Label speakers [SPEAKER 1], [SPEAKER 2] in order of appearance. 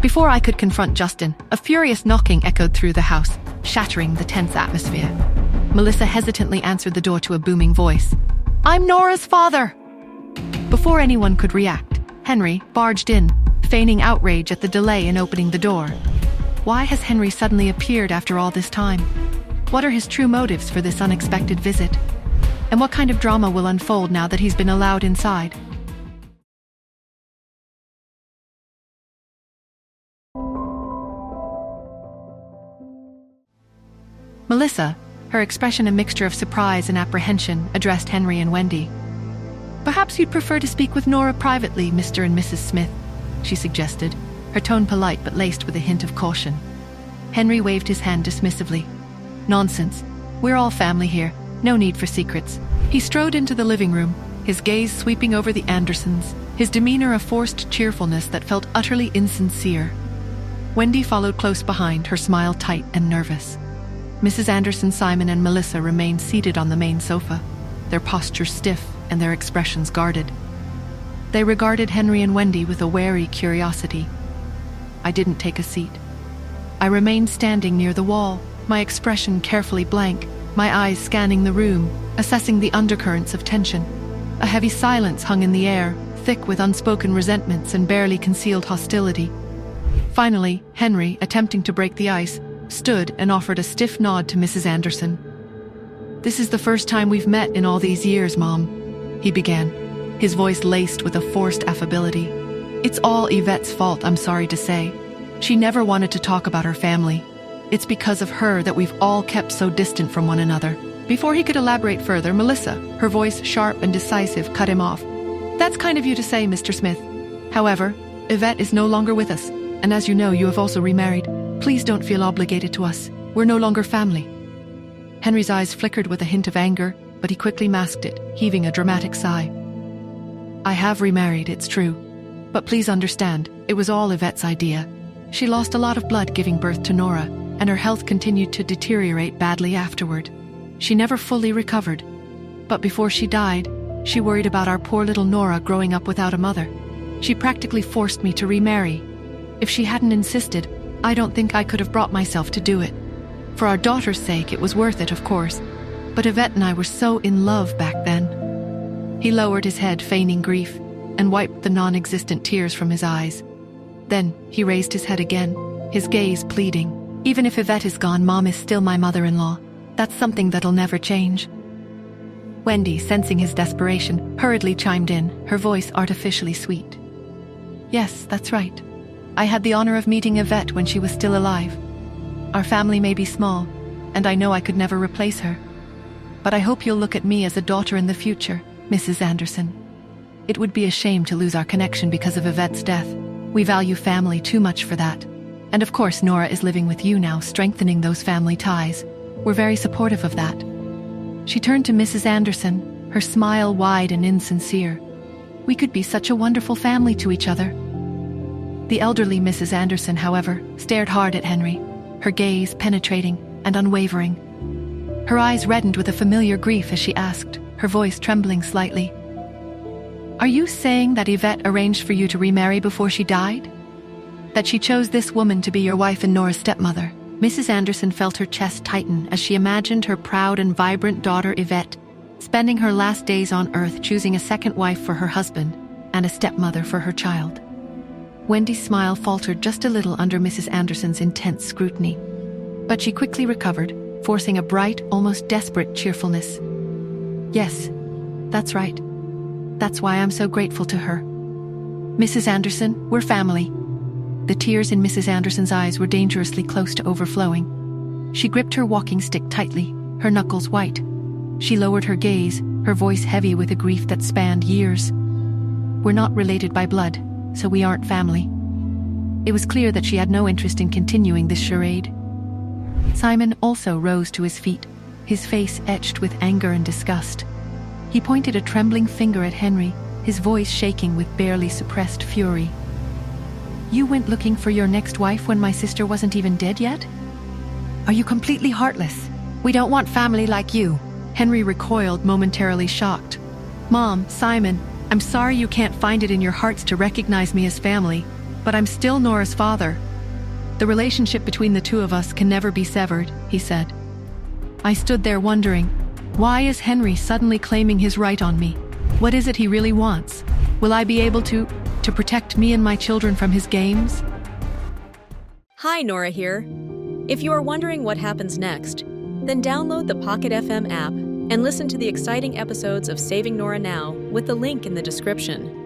[SPEAKER 1] Before I could confront Justin, a furious knocking echoed through the house, shattering the tense atmosphere. Melissa hesitantly answered the door to a booming voice. "I'm Nora's father!" Before anyone could react, Henry barged in, feigning outrage at the delay in opening the door. Why has Henry suddenly appeared after all this time? What are his true motives for this unexpected visit? And what kind of drama will unfold now that he's been allowed inside? Melissa, her expression a mixture of surprise and apprehension, addressed Henry and Wendy. "Perhaps you'd prefer to speak with Nora privately, Mr. and Mrs. Smith," she suggested, her tone polite but laced with a hint of caution. Henry waved his hand dismissively. "Nonsense. We're all family here. No need for secrets." He strode into the living room, his gaze sweeping over the Andersons, his demeanor a forced cheerfulness that felt utterly insincere. Wendy followed close behind, her smile tight and nervous. Mrs. Anderson, Simon, and Melissa remained seated on the main sofa, their postures stiff and their expressions guarded. They regarded Henry and Wendy with a wary curiosity. I didn't take a seat. I remained standing near the wall, my expression carefully blank, my eyes scanning the room, assessing the undercurrents of tension. A heavy silence hung in the air, thick with unspoken resentments and barely concealed hostility. Finally, Henry, attempting to break the ice, stood and offered a stiff nod to Mrs. Anderson. "This is the first time we've met in all these years, Mom," he began, his voice laced with a forced affability. "It's all Yvette's fault, I'm sorry to say. She never wanted to talk about her family. It's because of her that we've all kept so distant from one another." Before he could elaborate further, Melissa, her voice sharp and decisive, cut him off. "That's kind of you to say, Mr. Smith. However, Yvette is no longer with us, and as you know, you have also remarried. Please don't feel obligated to us. We're no longer family." Henry's eyes flickered with a hint of anger, but he quickly masked it, heaving a dramatic sigh. "I have remarried, it's true. But please understand, it was all Yvette's idea. She lost a lot of blood giving birth to Nora, and her health continued to deteriorate badly afterward. She never fully recovered. But before she died, she worried about our poor little Nora growing up without a mother. She practically forced me to remarry. If she hadn't insisted, I don't think I could have brought myself to do it. For our daughter's sake, it was worth it, of course. But Yvette and I were so in love back then." He lowered his head, feigning grief, and wiped the non-existent tears from his eyes. Then he raised his head again, his gaze pleading. "Even if Yvette is gone, Mom is still my mother-in-law. That's something that'll never change." Wendy, sensing his desperation, hurriedly chimed in, her voice artificially sweet. "Yes, that's right. I had the honor of meeting Yvette when she was still alive. Our family may be small, and I know I could never replace her. But I hope you'll look at me as a daughter in the future, Mrs. Anderson. It would be a shame to lose our connection because of Yvette's death. We value family too much for that. And of course Nora is living with you now, strengthening those family ties. We're very supportive of that." She turned to Mrs. Anderson, her smile wide and insincere. "We could be such a wonderful family to each other." The elderly Mrs. Anderson, however, stared hard at Henry, her gaze penetrating and unwavering. Her eyes reddened with a familiar grief as she asked, her voice trembling slightly. "Are you saying that Yvette arranged for you to remarry before she died? That she chose this woman to be your wife and Nora's stepmother?" Mrs. Anderson felt her chest tighten as she imagined her proud and vibrant daughter Yvette spending her last days on earth choosing a second wife for her husband and a stepmother for her child. Wendy's smile faltered just a little under Mrs. Anderson's intense scrutiny. But she quickly recovered, forcing a bright, almost desperate cheerfulness. "Yes, that's right. That's why I'm so grateful to her. Mrs. Anderson, we're family." The tears in Mrs. Anderson's eyes were dangerously close to overflowing. She gripped her walking stick tightly, her knuckles white. She lowered her gaze, her voice heavy with a grief that spanned years. "We're not related by blood, so we aren't family." It was clear that she had no interest in continuing this charade. Simon also rose to his feet, his face etched with anger and disgust. He pointed a trembling finger at Henry, his voice shaking with barely suppressed fury. "You went looking for your next wife when my sister wasn't even dead yet? Are you completely heartless? We don't want family like you." Henry recoiled, momentarily shocked. "Mom, Simon, I'm sorry you can't find it in your hearts to recognize me as family, But I'm still Nora's father. The relationship between the two of us can never be severed, he said. I stood there wondering, why is Henry suddenly claiming his right on me? What is it he really wants? Will I be able to protect me and my children from his games?
[SPEAKER 2] Hi, Nora here. If you are wondering what happens next, then download the Pocket FM app and listen to the exciting episodes of Saving Nora Now with the link in the description.